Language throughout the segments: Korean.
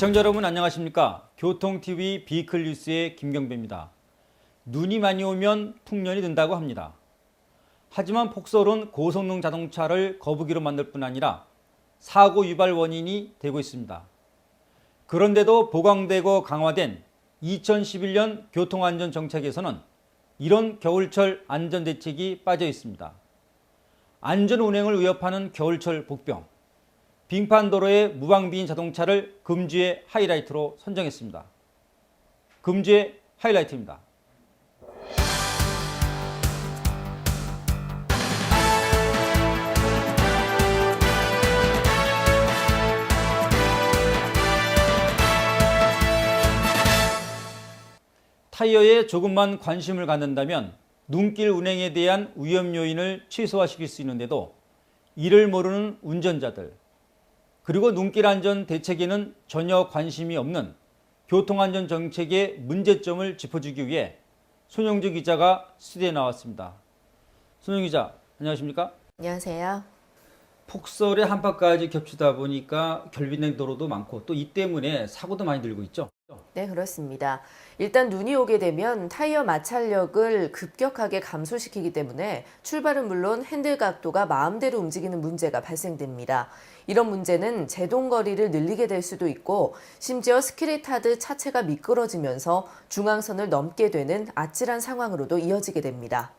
시청자 여러분 안녕하십니까? 교통TV 비클 뉴스의 김경배입니다. 눈이 많이 오면 풍년이 든다고 합니다. 하지만 폭설은 고성능 자동차를 거북이로 만들 뿐 아니라 사고 유발 원인이 되고 있습니다. 그런데도 보강되고 강화된 2011년 교통안전정책에서는 이런 겨울철 안전대책이 빠져 있습니다. 안전운행을 위협하는 겨울철 복병, 빙판도로의 무방비인 자동차를 금주의 하이라이트로 선정했습니다. 금주의 하이라이트입니다. 타이어에 조금만 관심을 갖는다면 눈길 운행에 대한 위험 요인을 최소화시킬 수 있는데도 이를 모르는 운전자들, 그리고 눈길 안전 대책에는 전혀 관심이 없는 교통안전 정책의 문제점을 짚어주기 위해 손영주 기자가 스튜디오에 나왔습니다. 손영주 기자, 안녕하십니까? 안녕하세요. 폭설의 한파까지 겹치다 보니까 결빙된 도로도 많고 또 이 때문에 사고도 많이 늘고 있죠? 네, 그렇습니다. 일단 눈이 오게 되면 타이어 마찰력을 급격하게 감소시키기 때문에 출발은 물론 핸들 각도가 마음대로 움직이는 문제가 발생됩니다. 이런 문제는 제동거리를 늘리게 될 수도 있고 심지어 스키릿하드 차체가 미끄러지면서 중앙선을 넘게 되는 아찔한 상황으로도 이어지게 됩니다.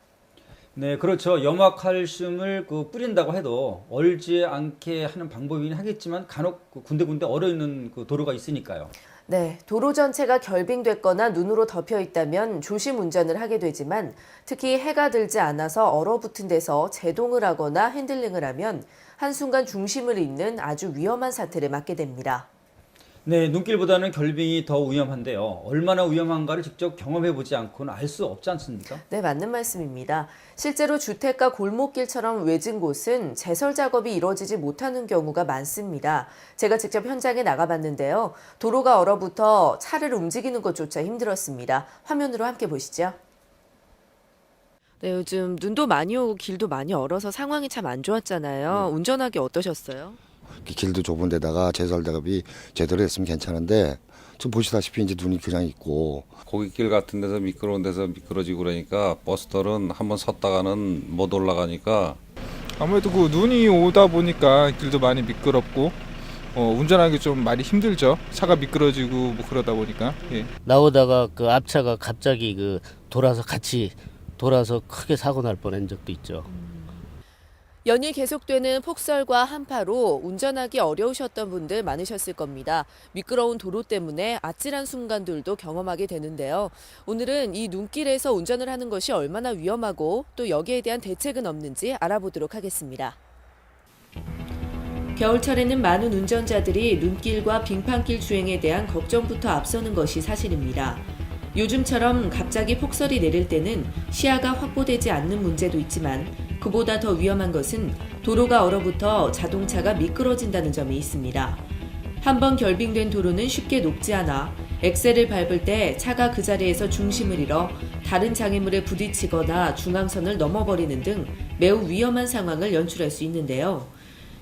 네, 그렇죠. 염화칼슘을 뿌린다고 해도 얼지 않게 하는 방법이긴 하겠지만 간혹 군데군데 얼어있는 도로가 있으니까요. 네, 도로 전체가 결빙됐거나 눈으로 덮여 있다면 조심 운전을 하게 되지만 특히 해가 들지 않아서 얼어붙은 데서 제동을 하거나 핸들링을 하면 한순간 중심을 잃는 아주 위험한 사태를 맞게 됩니다. 네, 눈길보다는 결빙이 더 위험한데요. 얼마나 위험한가를 직접 경험해보지 않고는 알 수 없지 않습니까? 네, 맞는 말씀입니다. 실제로 주택가 골목길처럼 외진 곳은 제설 작업이 이루어지지 못하는 경우가 많습니다. 제가 직접 현장에 나가봤는데요. 도로가 얼어붙어 차를 움직이는 것조차 힘들었습니다. 화면으로 함께 보시죠. 네, 요즘 눈도 많이 오고 길도 많이 얼어서 상황이 참 안 좋았잖아요. 운전하기 어떠셨어요? 길도 좁은 데다가 제설 작업이 제대로 했으면 괜찮은데 지금 보시다시피 이제 눈이 그냥 있고 고깃길 같은 데서 미끄러운 데서 미끄러지고 그러니까 버스들은 한번 섰다가는 못 올라가니까 아무래도 그 눈이 오다 보니까 길도 많이 미끄럽고 운전하기 좀 많이 힘들죠. 차가 미끄러지고 뭐 그러다 보니까. 예. 나오다가 그 앞차가 갑자기 같이 돌아서 크게 사고 날 뻔한 적도 있죠. 연일 계속되는 폭설과 한파로 운전하기 어려우셨던 분들 많으셨을 겁니다. 미끄러운 도로 때문에 아찔한 순간들도 경험하게 되는데요. 오늘은 이 눈길에서 운전을 하는 것이 얼마나 위험하고 또 여기에 대한 대책은 없는지 알아보도록 하겠습니다. 겨울철에는 많은 운전자들이 눈길과 빙판길 주행에 대한 걱정부터 앞서는 것이 사실입니다. 요즘처럼 갑자기 폭설이 내릴 때는 시야가 확보되지 않는 문제도 있지만 그보다 더 위험한 것은 도로가 얼어붙어 자동차가 미끄러진다는 점이 있습니다. 한번 결빙된 도로는 쉽게 녹지 않아 엑셀을 밟을 때 차가 그 자리에서 중심을 잃어 다른 장애물에 부딪히거나 중앙선을 넘어버리는 등 매우 위험한 상황을 연출할 수 있는데요.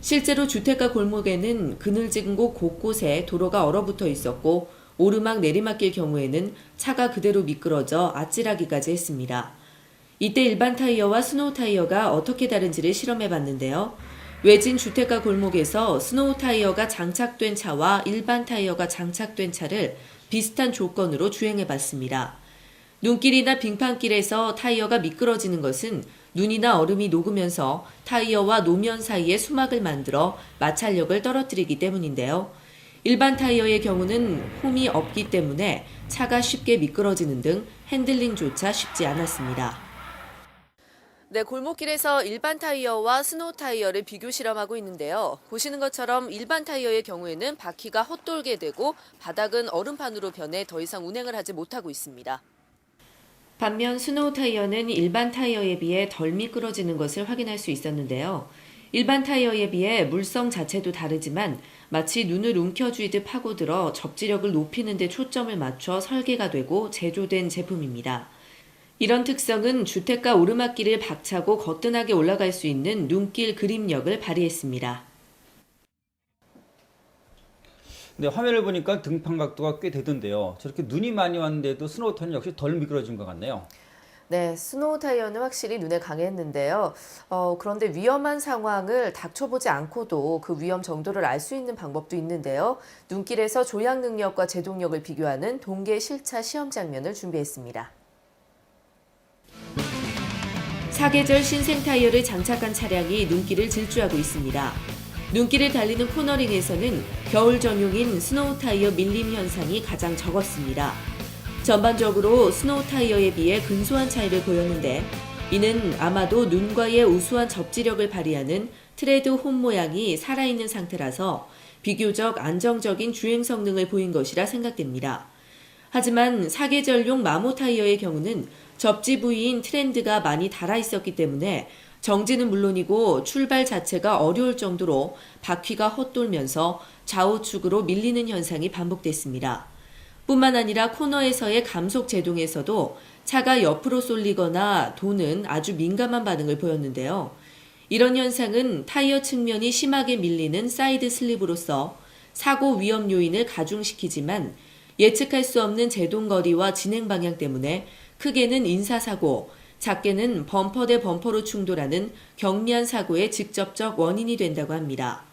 실제로 주택가 골목에는 그늘진 곳 곳곳에 도로가 얼어붙어 있었고 오르막 내리막길 경우에는 차가 그대로 미끄러져 아찔하기까지 했습니다. 이때 일반 타이어와 스노우 타이어가 어떻게 다른지를 실험해봤는데요. 외진 주택가 골목에서 스노우 타이어가 장착된 차와 일반 타이어가 장착된 차를 비슷한 조건으로 주행해봤습니다. 눈길이나 빙판길에서 타이어가 미끄러지는 것은 눈이나 얼음이 녹으면서 타이어와 노면 사이에 수막을 만들어 마찰력을 떨어뜨리기 때문인데요. 일반 타이어의 경우는 홈이 없기 때문에 차가 쉽게 미끄러지는 등 핸들링조차 쉽지 않았습니다. 네, 골목길에서 일반 타이어와 스노우 타이어를 비교 실험하고 있는데요. 보시는 것처럼 일반 타이어의 경우에는 바퀴가 헛돌게 되고 바닥은 얼음판으로 변해 더 이상 운행을 하지 못하고 있습니다. 반면 스노우 타이어는 일반 타이어에 비해 덜 미끄러지는 것을 확인할 수 있었는데요. 일반 타이어에 비해 물성 자체도 다르지만 마치 눈을 움켜쥐듯 파고들어 접지력을 높이는 데 초점을 맞춰 설계가 되고 제조된 제품입니다. 이런 특성은 주택가 오르막길을 박차고 거뜬하게 올라갈 수 있는 눈길 그립력을 발휘했습니다. 근데 화면을 보니까 등판 각도가 꽤 되던데요. 저렇게 눈이 많이 왔는데도 스노우 타이어는 역시 덜 미끄러진 것 같네요. 네, 스노우 타이어는 확실히 눈에 강했는데요. 그런데 위험한 상황을 닥쳐보지 않고도 그 위험 정도를 알 수 있는 방법도 있는데요. 눈길에서 조향 능력과 제동력을 비교하는 동계 실차 시험 장면을 준비했습니다. 사계절 신생 타이어를 장착한 차량이 눈길을 질주하고 있습니다. 눈길을 달리는 코너링에서는 겨울 전용인 스노우 타이어 밀림 현상이 가장 적었습니다. 전반적으로 스노우 타이어에 비해 근소한 차이를 보였는데 이는 아마도 눈과의 우수한 접지력을 발휘하는 트레드 홈 모양이 살아있는 상태라서 비교적 안정적인 주행 성능을 보인 것이라 생각됩니다. 하지만 사계절용 마모 타이어의 경우는 접지 부위인 트렌드가 많이 닳아 있었기 때문에 정지는 물론이고 출발 자체가 어려울 정도로 바퀴가 헛돌면서 좌우측으로 밀리는 현상이 반복됐습니다. 뿐만 아니라 코너에서의 감속 제동에서도 차가 옆으로 쏠리거나 도는 아주 민감한 반응을 보였는데요. 이런 현상은 타이어 측면이 심하게 밀리는 사이드 슬립으로서 사고 위험 요인을 가중시키지만 예측할 수 없는 제동 거리와 진행 방향 때문에 크게는 인사사고, 작게는 범퍼 대 범퍼로 충돌하는 경미한 사고의 직접적 원인이 된다고 합니다.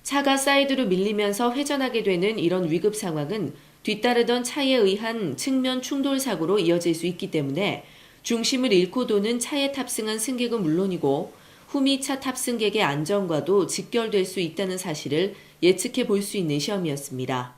차가 사이드로 밀리면서 회전하게 되는 이런 위급 상황은 뒤따르던 차에 의한 측면 충돌 사고로 이어질 수 있기 때문에 중심을 잃고 도는 차에 탑승한 승객은 물론이고 후미차 탑승객의 안전과도 직결될 수 있다는 사실을 예측해 볼 수 있는 시험이었습니다.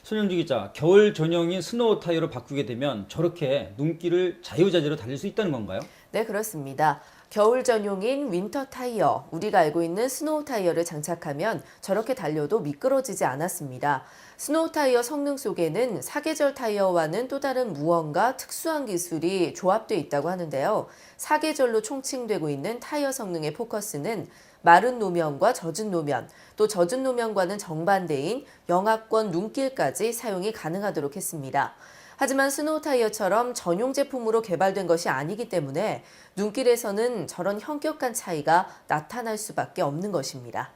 손영주 기자, 겨울 전용인 스노우 타이어로 바꾸게 되면 저렇게 눈길을 자유자재로 달릴 수 있다는 건가요? 네, 그렇습니다. 겨울 전용인 윈터 타이어, 우리가 알고 있는 스노우 타이어를 장착하면 저렇게 달려도 미끄러지지 않았습니다. 스노우 타이어 성능 속에는 사계절 타이어와는 또 다른 무언가 특수한 기술이 조합되어 있다고 하는데요. 사계절로 총칭되고 있는 타이어 성능의 포커스는 마른 노면과 젖은 노면, 또 젖은 노면과는 정반대인 영하권 눈길까지 사용이 가능하도록 했습니다. 하지만 스노우 타이어처럼 전용 제품으로 개발된 것이 아니기 때문에 눈길에서는 저런 현격한 차이가 나타날 수밖에 없는 것입니다.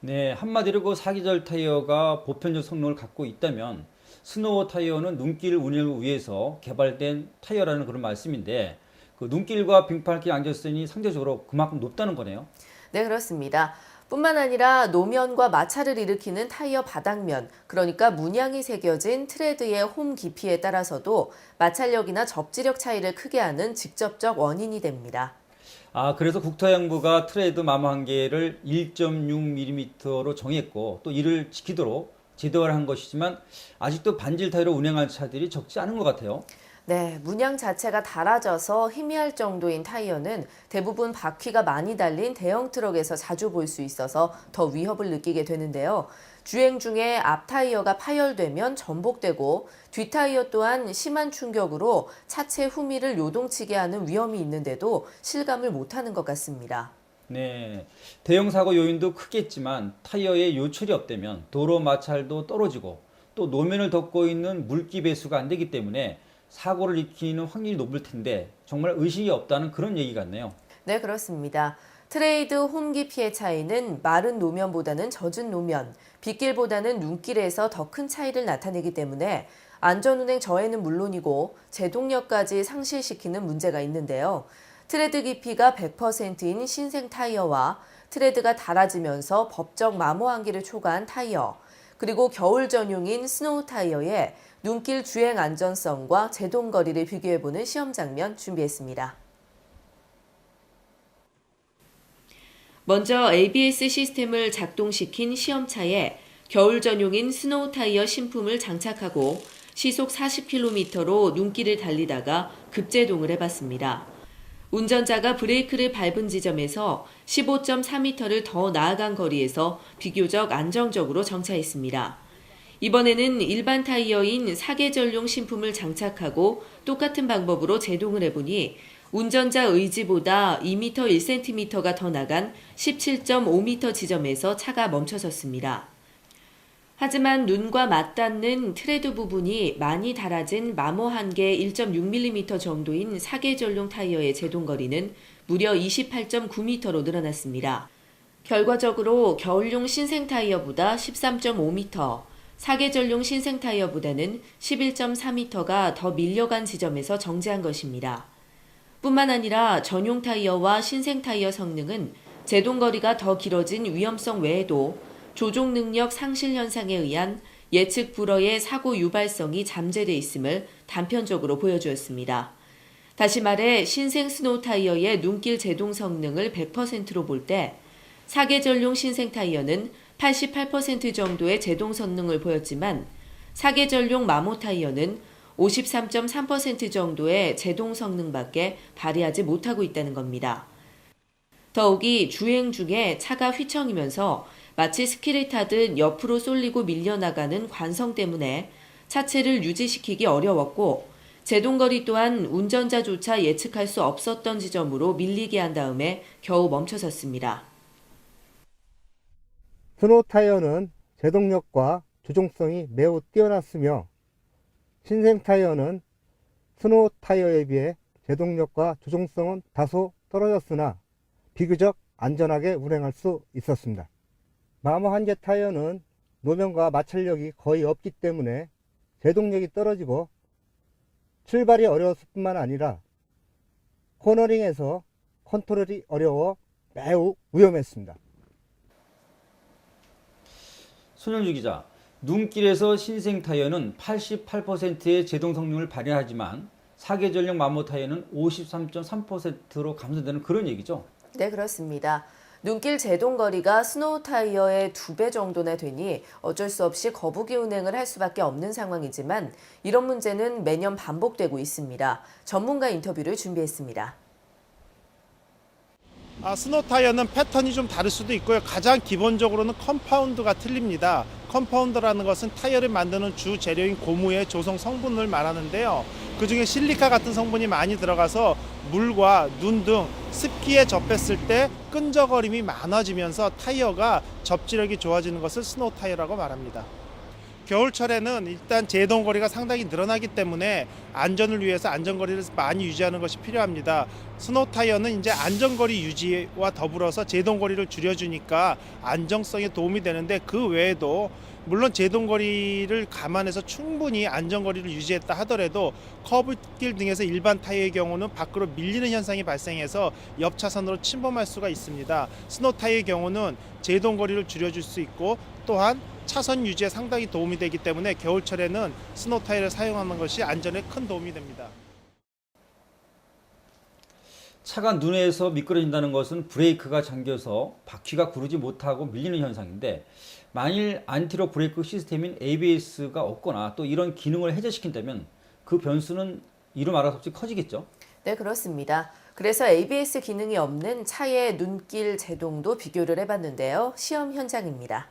네, 한마디로 그 사계절 타이어가 보편적 성능을 갖고 있다면 스노우 타이어는 눈길 운행을 위해서 개발된 타이어라는 그런 말씀인데 그 눈길과 빙판길 안전성이 상대적으로 그만큼 높다는 거네요. 네, 그렇습니다. 뿐만 아니라 노면과 마찰을 일으키는 타이어 바닥면, 그러니까 문양이 새겨진 트레드의 홈 깊이에 따라서도 마찰력이나 접지력 차이를 크게 하는 직접적 원인이 됩니다. 그래서 국토해양부가 트레드 마모 한계를 1.6mm로 정했고 또 이를 지키도록 제도화를 한 것이지만 아직도 반질 타이어로 운행하는 차들이 적지 않은 것 같아요. 네, 문양 자체가 닳아져서 희미할 정도인 타이어는 대부분 바퀴가 많이 달린 대형 트럭에서 자주 볼 수 있어서 더 위협을 느끼게 되는데요. 주행 중에 앞 타이어가 파열되면 전복되고 뒷 타이어 또한 심한 충격으로 차체 후미를 요동치게 하는 위험이 있는데도 실감을 못하는 것 같습니다. 네, 대형 사고 요인도 크겠지만 타이어에 요철이 없다면 도로 마찰도 떨어지고 또 노면을 덮고 있는 물기 배수가 안 되기 때문에 사고를 일으키는 확률이 높을 텐데 정말 의식이 없다는 그런 얘기 같네요. 네, 그렇습니다. 트레이드 홈 깊이의 차이는 마른 노면보다는 젖은 노면, 빗길보다는 눈길에서 더 큰 차이를 나타내기 때문에 안전운행 저해는 물론이고 제동력까지 상실시키는 문제가 있는데요. 트레드 깊이가 100%인 신생 타이어와 트레드가 닳아지면서 법적 마모 한계를 초과한 타이어, 그리고 겨울 전용인 스노우 타이어의 눈길 주행 안전성과 제동 거리를 비교해보는 시험 장면 준비했습니다. 먼저 ABS 시스템을 작동시킨 시험차에 겨울 전용인 스노우 타이어 신품을 장착하고 시속 40km로 눈길을 달리다가 급제동을 해봤습니다. 운전자가 브레이크를 밟은 지점에서 15.4m를 더 나아간 거리에서 비교적 안정적으로 정차했습니다. 이번에는 일반 타이어인 사계절용 신품을 장착하고 똑같은 방법으로 제동을 해보니 운전자 의지보다 2m 1cm가 더 나간 17.5m 지점에서 차가 멈춰섰습니다. 하지만 눈과 맞닿는 트레드 부분이 많이 닳아진 마모 한계 1.6mm 정도인 사계절용 타이어의 제동거리는 무려 28.9m로 늘어났습니다. 결과적으로 겨울용 신생 타이어보다 13.5m, 사계절용 신생 타이어보다는 11.4m가 더 밀려간 지점에서 정지한 것입니다. 뿐만 아니라 전용 타이어와 신생 타이어 성능은 제동거리가 더 길어진 위험성 외에도 조종 능력 상실 현상에 의한 예측 불허의 사고 유발성이 잠재돼 있음을 단편적으로 보여주었습니다. 다시 말해 신생 스노우 타이어의 눈길 제동 성능을 100%로 볼 때 사계절용 신생 타이어는 88% 정도의 제동 성능을 보였지만 사계절용 마모 타이어는 53.3% 정도의 제동 성능밖에 발휘하지 못하고 있다는 겁니다. 더욱이 주행 중에 차가 휘청이면서 마치 스키를 타듯 옆으로 쏠리고 밀려나가는 관성 때문에 차체를 유지시키기 어려웠고 제동거리 또한 운전자조차 예측할 수 없었던 지점으로 밀리게 한 다음에 겨우 멈춰섰습니다. 스노우 타이어는 제동력과 조종성이 매우 뛰어났으며 신생 타이어는 스노우 타이어에 비해 제동력과 조종성은 다소 떨어졌으나 비교적 안전하게 운행할 수 있었습니다. 마모 한계 타이어는 노면과 마찰력이 거의 없기 때문에 제동력이 떨어지고 출발이 어려웠을 뿐만 아니라 코너링에서 컨트롤이 어려워 매우 위험했습니다. 손영주 기자, 눈길에서 신생 타이어는 88%의 제동 성능을 발휘하지만 사계절용 마모 타이어는 53.3%로 감소되는 그런 얘기죠? 네, 그렇습니다. 눈길 제동거리가 스노우 타이어의 2배 정도나 되니 어쩔 수 없이 거북이 운행을 할 수밖에 없는 상황이지만 이런 문제는 매년 반복되고 있습니다. 전문가 인터뷰를 준비했습니다. 스노우 타이어는 패턴이 좀 다를 수도 있고요. 가장 기본적으로는 컴파운드가 틀립니다. 컴파운드라는 것은 타이어를 만드는 주 재료인 고무의 조성 성분을 말하는데요. 그중에 실리카 같은 성분이 많이 들어가서 물과 눈 등 습기에 접했을 때 끈적거림이 많아지면서 타이어가 접지력이 좋아지는 것을 스노우 타이어라고 말합니다. 겨울철에는 일단 제동거리가 상당히 늘어나기 때문에 안전을 위해서 안전거리를 많이 유지하는 것이 필요합니다. 스노우 타이어는 이제 안전거리 유지와 더불어서 제동거리를 줄여주니까 안정성에 도움이 되는데 그 외에도 물론 제동거리를 감안해서 충분히 안전거리를 유지했다 하더라도 커브길 등에서 일반 타이어의 경우는 밖으로 밀리는 현상이 발생해서 옆 차선으로 침범할 수가 있습니다. 스노우 타이어의 경우는 제동거리를 줄여줄 수 있고 또한 차선 유지에 상당히 도움이 되기 때문에 겨울철에는 스노우 타이어를 사용하는 것이 안전에 큰 도움이 됩니다. 차가 눈에서 미끄러진다는 것은 브레이크가 잠겨서 바퀴가 구르지 못하고 밀리는 현상인데 만일 안티록 브레이크 시스템인 ABS가 없거나 또 이런 기능을 해제시킨다면 그 변수는 이루 말할 수 없이 커지겠죠? 네, 그렇습니다. 그래서 ABS 기능이 없는 차의 눈길 제동도 비교를 해봤는데요. 시험 현장입니다.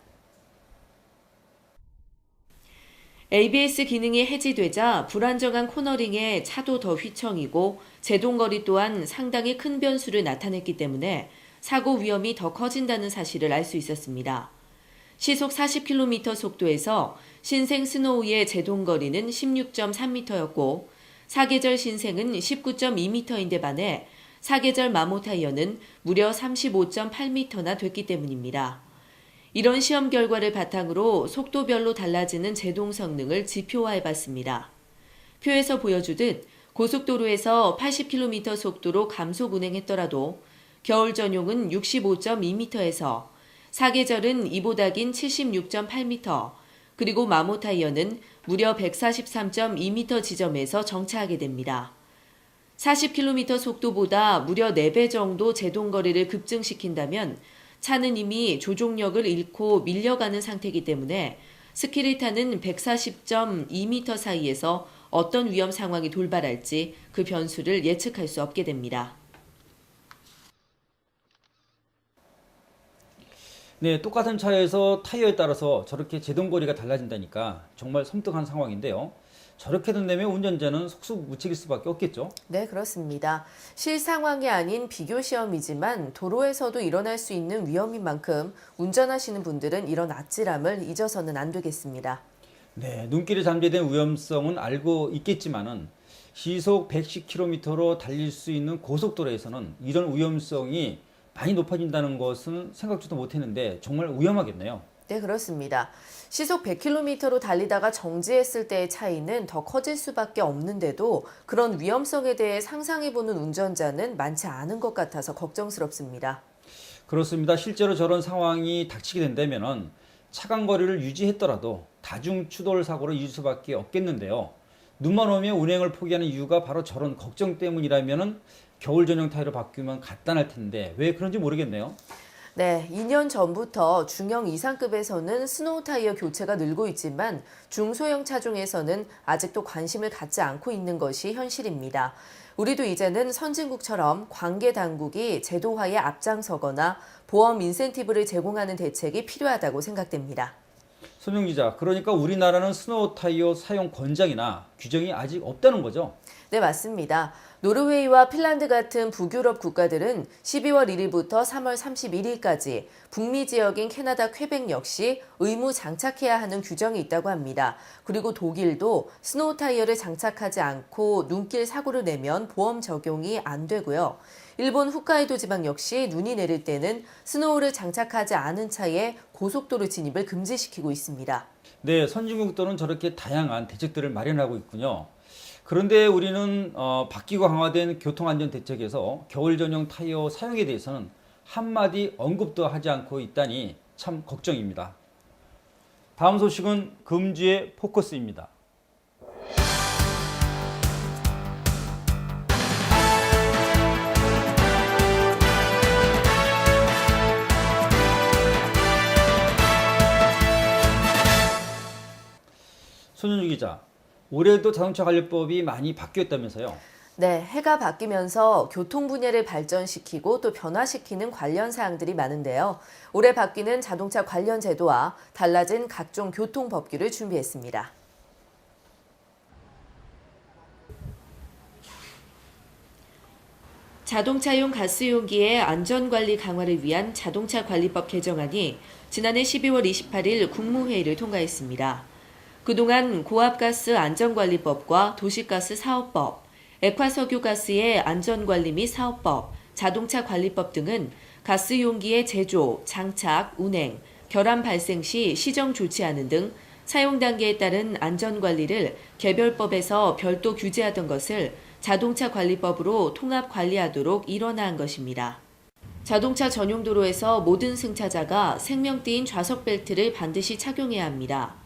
ABS 기능이 해지되자 불안정한 코너링에 차도 더 휘청이고 제동거리 또한 상당히 큰 변수를 나타냈기 때문에 사고 위험이 더 커진다는 사실을 알 수 있었습니다. 시속 40km 속도에서 신생 스노우의 제동거리는 16.3m였고 사계절 신생은 19.2m인데 반해 사계절 마모 타이어는 무려 35.8m나 됐기 때문입니다. 이런 시험 결과를 바탕으로 속도별로 달라지는 제동 성능을 지표화해봤습니다. 표에서 보여주듯 고속도로에서 80km 속도로 감속 운행했더라도 겨울 전용은 65.2m에서 사계절은 이보다 긴 76.8m, 그리고 마모 타이어는 무려 143.2m 지점에서 정차하게 됩니다. 40km 속도보다 무려 4배 정도 제동거리를 급증시킨다면 차는 이미 조종력을 잃고 밀려가는 상태이기 때문에 스키를 타는 140.2m 사이에서 어떤 위험 상황이 돌발할지 그 변수를 예측할 수 없게 됩니다. 네, 똑같은 차에서 타이어에 따라서 저렇게 제동거리가 달라진다니까 정말 섬뜩한 상황인데요. 저렇게 된다면 운전자는 속수무책일 수밖에 없겠죠? 네, 그렇습니다. 실상황이 아닌 비교 시험이지만 도로에서도 일어날 수 있는 위험인 만큼 운전하시는 분들은 이런 아찔함을 잊어서는 안 되겠습니다. 네, 눈길에 잠재된 위험성은 알고 있겠지만은 시속 110km로 달릴 수 있는 고속도로에서는 이런 위험성이 많이 높아진다는 것은 생각지도 못했는데 정말 위험하겠네요. 네, 그렇습니다. 시속 100km로 달리다가 정지했을 때의 차이는 더 커질 수밖에 없는데도 그런 위험성에 대해 상상해보는 운전자는 많지 않은 것 같아서 걱정스럽습니다. 그렇습니다. 실제로 저런 상황이 닥치게 된다면 차간 거리를 유지했더라도 다중 추돌 사고를 이을 수밖에 없겠는데요. 눈만 오면 운행을 포기하는 이유가 바로 저런 걱정 때문이라면 겨울 전용 타이어로 바뀌면 간단할 텐데 왜 그런지 모르겠네요. 네, 2년 전부터 중형 이상급에서는 스노우 타이어 교체가 늘고 있지만 중소형 차종에서는 아직도 관심을 갖지 않고 있는 것이 현실입니다. 우리도 이제는 선진국처럼 관계 당국이 제도화에 앞장서거나 보험 인센티브를 제공하는 대책이 필요하다고 생각됩니다. 손용 기자, 그러니까 우리나라는 스노우 타이어 사용 권장이나 규정이 아직 없다는 거죠? 네, 맞습니다. 노르웨이와 핀란드 같은 북유럽 국가들은 12월 1일부터 3월 31일까지 북미 지역인 캐나다 퀘벡 역시 의무 장착해야 하는 규정이 있다고 합니다. 그리고 독일도 스노우 타이어를 장착하지 않고 눈길 사고를 내면 보험 적용이 안 되고요. 일본 홋카이도 지방 역시 눈이 내릴 때는 스노우를 장착하지 않은 차에 고속도로 진입을 금지시키고 있습니다. 네, 선진국들은 저렇게 다양한 대책들을 마련하고 있군요. 그런데 우리는 바뀌고 강화된 교통안전대책에서 겨울 전용 타이어 사용에 대해서는 한마디 언급도 하지 않고 있다니 참 걱정입니다. 다음 소식은 금주의 포커스입니다. 손윤주 기자, 올해도 자동차 관리법이 많이 바뀌었다면서요? 네, 해가 바뀌면서 교통 분야를 발전시키고 또 변화시키는 관련 사항들이 많은데요. 올해 바뀌는 자동차 관련 제도와 달라진 각종 교통 법규를 준비했습니다. 자동차용 가스용기의 안전관리 강화를 위한 자동차 관리법 개정안이 지난해 12월 28일 국무회의를 통과했습니다. 그동안 고압가스 안전관리법과 도시가스 사업법, 액화석유가스의 안전관리 및 사업법, 자동차 관리법 등은 가스용기의 제조, 장착, 운행, 결함 발생 시 시정 조치하는 등 사용 단계에 따른 안전관리를 개별법에서 별도 규제하던 것을 자동차 관리법으로 통합 관리하도록 일원화한 것입니다. 자동차 전용 도로에서 모든 승차자가 생명띠인 좌석 벨트를 반드시 착용해야 합니다.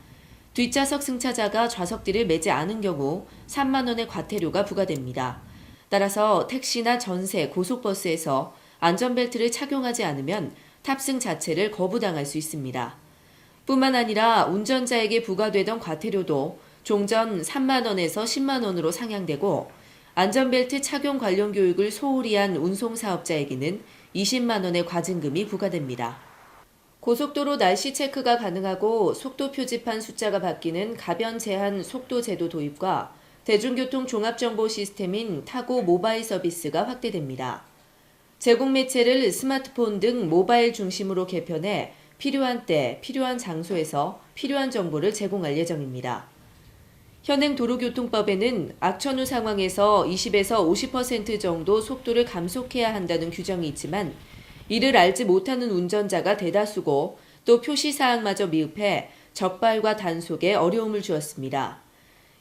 뒷좌석 승차자가 좌석띠를 매지 않은 경우 3만 원의 과태료가 부과됩니다. 따라서 택시나 전세, 고속버스에서 안전벨트를 착용하지 않으면 탑승 자체를 거부당할 수 있습니다. 뿐만 아니라 운전자에게 부과되던 과태료도 종전 3만 원에서 10만 원으로 상향되고 안전벨트 착용 관련 교육을 소홀히 한 운송사업자에게는 20만 원의 과징금이 부과됩니다. 고속도로 날씨 체크가 가능하고 속도 표지판 숫자가 바뀌는 가변 제한 속도 제도 도입과 대중교통 종합정보 시스템인 타고 모바일 서비스가 확대됩니다. 제공 매체를 스마트폰 등 모바일 중심으로 개편해 필요한 때, 필요한 장소에서 필요한 정보를 제공할 예정입니다. 현행 도로교통법에는 악천후 상황에서 20에서 50% 정도 속도를 감속해야 한다는 규정이 있지만 이를 알지 못하는 운전자가 대다수고 또 표시사항마저 미흡해 적발과 단속에 어려움을 주었습니다.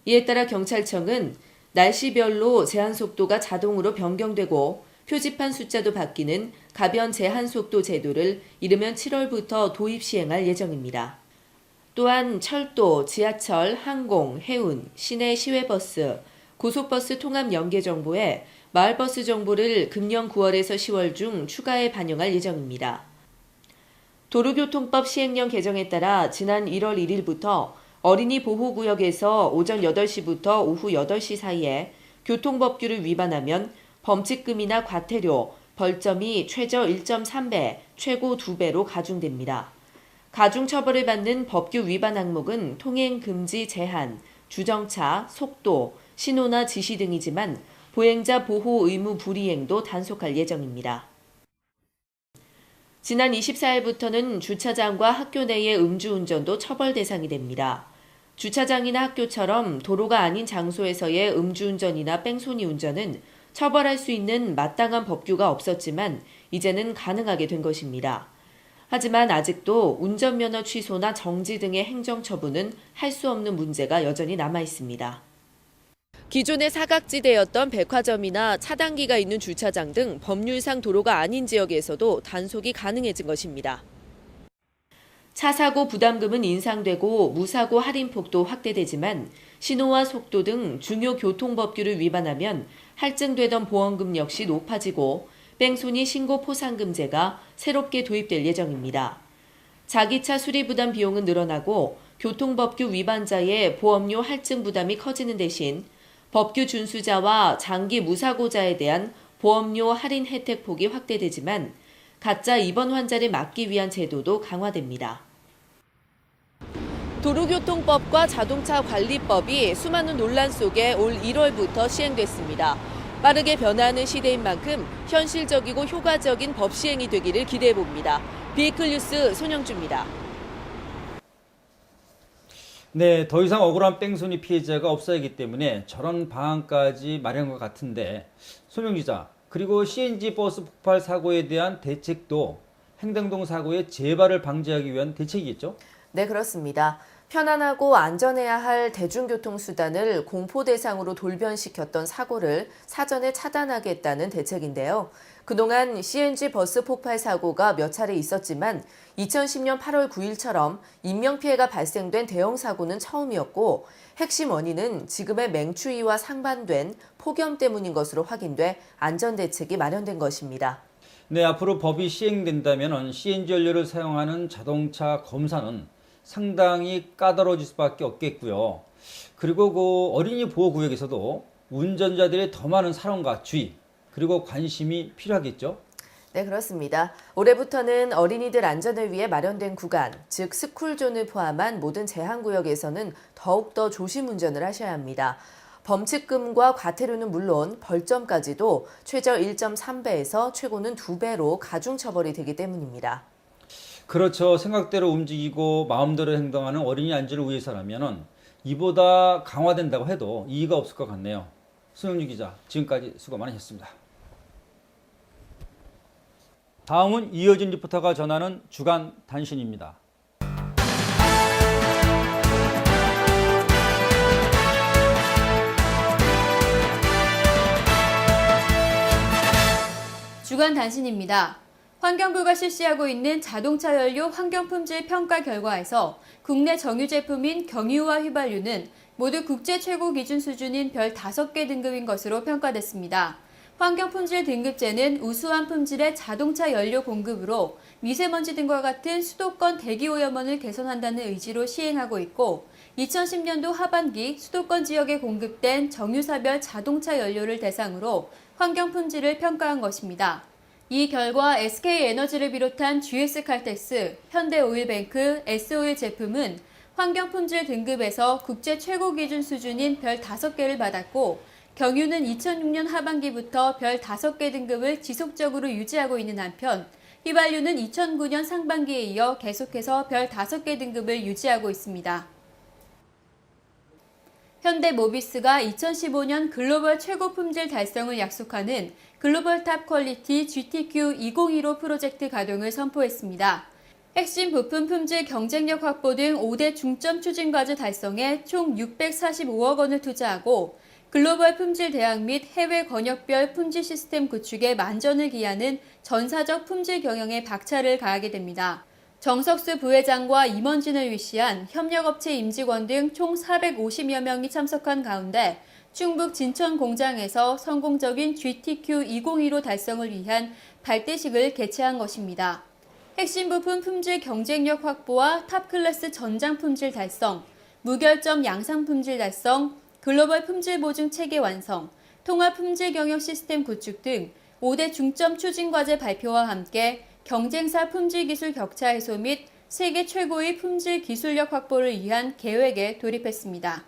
이에 따라 경찰청은 날씨별로 제한속도가 자동으로 변경되고 표지판 숫자도 바뀌는 가변 제한속도 제도를 이르면 7월부터 도입 시행할 예정입니다. 또한 철도, 지하철, 항공, 해운, 시내 시외버스, 고속버스 통합 연계 정보에 마을버스 정보를 금년 9월에서 10월 중 추가해 반영할 예정입니다. 도로교통법 시행령 개정에 따라 지난 1월 1일부터 어린이 보호구역에서 오전 8시부터 오후 8시 사이에 교통법규를 위반하면 범칙금이나 과태료, 벌점이 최저 1.3배, 최고 2배로 가중됩니다. 가중처벌을 받는 법규 위반 항목은 통행금지 제한, 주정차, 속도, 신호나 지시 등이지만 보행자 보호 의무 불이행도 단속할 예정입니다. 지난 24일부터는 주차장과 학교 내의 음주운전도 처벌 대상이 됩니다. 주차장이나 학교처럼 도로가 아닌 장소에서의 음주운전이나 뺑소니 운전은 처벌할 수 있는 마땅한 법규가 없었지만 이제는 가능하게 된 것입니다. 하지만 아직도 운전면허 취소나 정지 등의 행정처분은 할 수 없는 문제가 여전히 남아 있습니다. 기존의 사각지대였던 백화점이나 차단기가 있는 주차장 등 법률상 도로가 아닌 지역에서도 단속이 가능해진 것입니다. 차 사고 부담금은 인상되고 무사고 할인폭도 확대되지만 신호와 속도 등 중요 교통법규를 위반하면 할증되던 보험금 역시 높아지고 뺑소니 신고 포상금제가 새롭게 도입될 예정입니다. 자기차 수리 부담 비용은 늘어나고 교통법규 위반자의 보험료 할증 부담이 커지는 대신 법규 준수자와 장기 무사고자에 대한 보험료 할인 혜택 폭이 확대되지만 가짜 입원 환자를 막기 위한 제도도 강화됩니다. 도로교통법과 자동차 관리법이 수많은 논란 속에 올 1월부터 시행됐습니다. 빠르게 변화하는 시대인 만큼 현실적이고 효과적인 법 시행이 되기를 기대해봅니다. 비이클 뉴스 손영주입니다. 네, 더 이상 억울한 뺑소니 피해자가 없어야하기 때문에 저런 방안까지 마련한 것 같은데 소명 기자, 그리고 CNG 버스 폭발 사고에 대한 대책도 행당동 사고의 재발을 방지하기 위한 대책이겠죠? 네, 그렇습니다. 편안하고 안전해야 할 대중교통수단을 공포 대상으로 돌변시켰던 사고를 사전에 차단하겠다는 대책인데요. 그동안 CNG 버스 폭발 사고가 몇 차례 있었지만 2010년 8월 9일처럼 인명피해가 발생된 대형 사고는 처음이었고 핵심 원인은 지금의 맹추위와 상반된 폭염 때문인 것으로 확인돼 안전대책이 마련된 것입니다. 네, 앞으로 법이 시행된다면 CNG 연료를 사용하는 자동차 검사는 상당히 까다로워질 수밖에 없겠고요. 그리고 그 어린이 보호구역에서도 운전자들의 더 많은 사랑과 주의, 그리고 관심이 필요하겠죠? 네, 그렇습니다. 올해부터는 어린이들 안전을 위해 마련된 구간, 즉 스쿨존을 포함한 모든 제한구역에서는 더욱더 조심 운전을 하셔야 합니다. 범칙금과 과태료는 물론 벌점까지도 최저 1.3배에서 최고는 2배로 가중처벌이 되기 때문입니다. 그렇죠. 생각대로 움직이고 마음대로 행동하는 어린이 안전을 위해서라면 이보다 강화된다고 해도 이의가 없을 것 같네요. 소영주 기자, 지금까지 수고 많으셨습니다. 다음은 이어진 리포터가 전하는 주간 단신입니다. 주간 단신입니다. 환경부가 실시하고 있는 자동차 연료 환경품질 평가 결과에서 국내 정유 제품인 경유와 휘발유는 모두 국제 최고 기준 수준인 별 5개 등급인 것으로 평가됐습니다. 환경품질 등급제는 우수한 품질의 자동차 연료 공급으로 미세먼지 등과 같은 수도권 대기오염원을 개선한다는 의지로 시행하고 있고 2010년도 하반기 수도권 지역에 공급된 정유사별 자동차 연료를 대상으로 환경품질을 평가한 것입니다. 이 결과 SK에너지를 비롯한 GS칼텍스, 현대오일뱅크, S오일 제품은 환경품질 등급에서 국제 최고 기준 수준인 별 5개를 받았고 경유는 2006년 하반기부터 별 5개 등급을 지속적으로 유지하고 있는 한편 휘발유는 2009년 상반기에 이어 계속해서 별 5개 등급을 유지하고 있습니다. 현대모비스가 2015년 글로벌 최고 품질 달성을 약속하는 글로벌 탑 퀄리티 GTQ 2015 프로젝트 가동을 선포했습니다. 핵심 부품 품질 경쟁력 확보 등 5대 중점 추진 과제 달성에 총 645억 원을 투자하고 글로벌 품질 대항 및 해외 권역별 품질 시스템 구축에 만전을 기하는 전사적 품질 경영에 박차를 가하게 됩니다. 정석수 부회장과 임원진을 위시한 협력업체 임직원 등 총 450여 명이 참석한 가운데 충북 진천 공장에서 성공적인 GTQ 2015 달성을 위한 발대식을 개최한 것입니다. 핵심 부품 품질 경쟁력 확보와 탑클래스 전장 품질 달성, 무결점 양상 품질 달성, 글로벌 품질 보증 체계 완성, 통합 품질 경영 시스템 구축 등 5대 중점 추진 과제 발표와 함께 경쟁사 품질 기술 격차 해소 및 세계 최고의 품질 기술력 확보를 위한 계획에 돌입했습니다.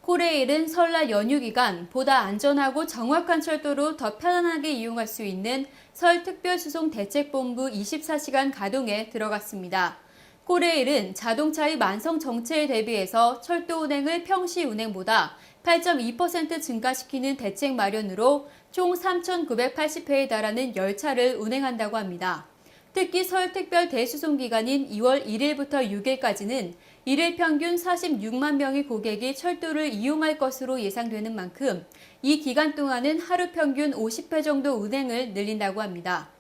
코레일은 설날 연휴 기간 보다 안전하고 정확한 철도로 더 편안하게 이용할 수 있는 설 특별수송 대책본부 24시간 가동에 들어갔습니다. 코레일은 자동차의 만성 정체에 대비해서 철도 운행을 평시 운행보다 8.2% 증가시키는 대책 마련으로 총 3,980회에 달하는 열차를 운행한다고 합니다. 특히 설 특별 대수송 기간인 2월 1일부터 6일까지는 일일 평균 46만 명의 고객이 철도를 이용할 것으로 예상되는 만큼 이 기간 동안은 하루 평균 50회 정도 운행을 늘린다고 합니다.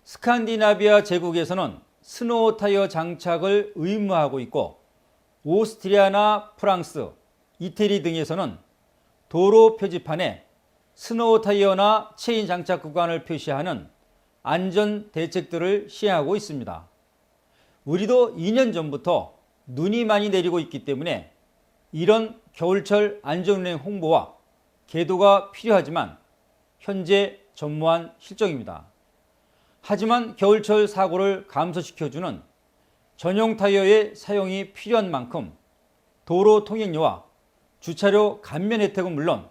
스칸디나비아 제국에서는 스노우 타이어 장착을 의무화하고 있고 오스트리아나 프랑스, 이태리 등에서는 도로 표지판에 스노우 타이어나 체인 장착 구간을 표시하는 안전 대책들을 시행하고 있습니다. 우리도 2년 전부터 눈이 많이 내리고 있기 때문에 이런 겨울철 안전운행 홍보와 계도가 필요하지만 현재 전무한 실정입니다. 하지만 겨울철 사고를 감소시켜주는 전용 타이어의 사용이 필요한 만큼 도로 통행료와 주차료 감면 혜택은 물론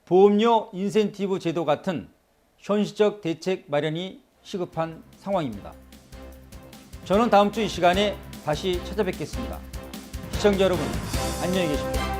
보험료 인센티브 제도 같은 현실적 대책 마련이 시급한 상황입니다. 저는 다음 주 이 시간에 다시 찾아뵙겠습니다. 시청자 여러분, 안녕히 계십시오.